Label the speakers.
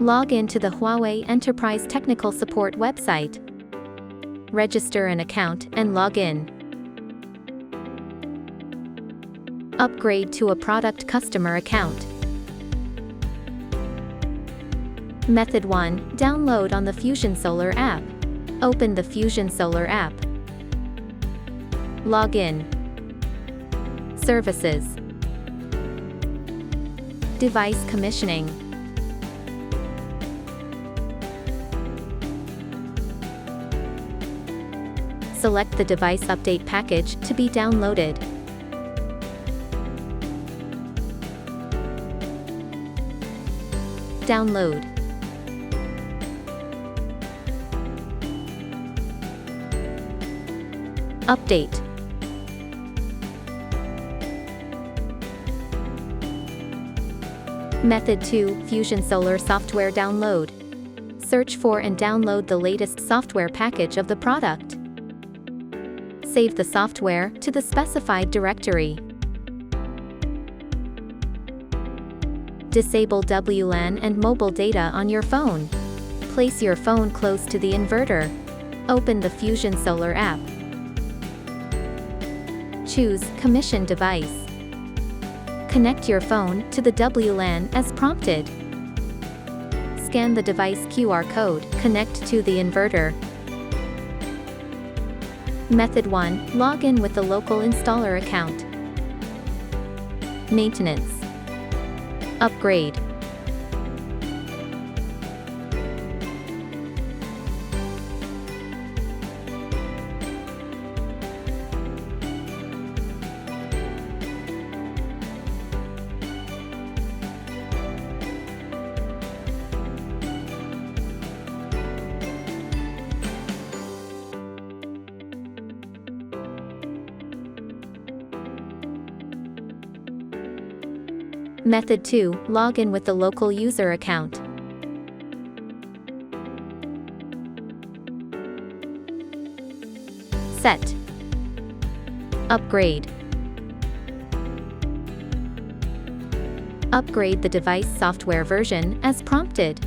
Speaker 1: Log in to the Huawei Enterprise Technical Support website. Register an account and log in. Upgrade to a product customer account. Method 1. Download on the FusionSolar app. Open the FusionSolar app. Log in. Services. Device commissioning. Select the device update package to be downloaded. Download. Update. Method 2. FusionSolar software download. Search for and download the latest software package of the product. Save the software to the specified directory. Disable WLAN and mobile data on your phone. Place your phone close to the inverter. Open the FusionSolar app. Choose Commission Device. Connect your phone to the WLAN as prompted. Scan the device QR code, connect to the inverter. Method 1. Log in with the local installer account. Maintenance. Upgrade. Method 2. Log in with the local user account. Set. Upgrade. Upgrade the device software version as prompted.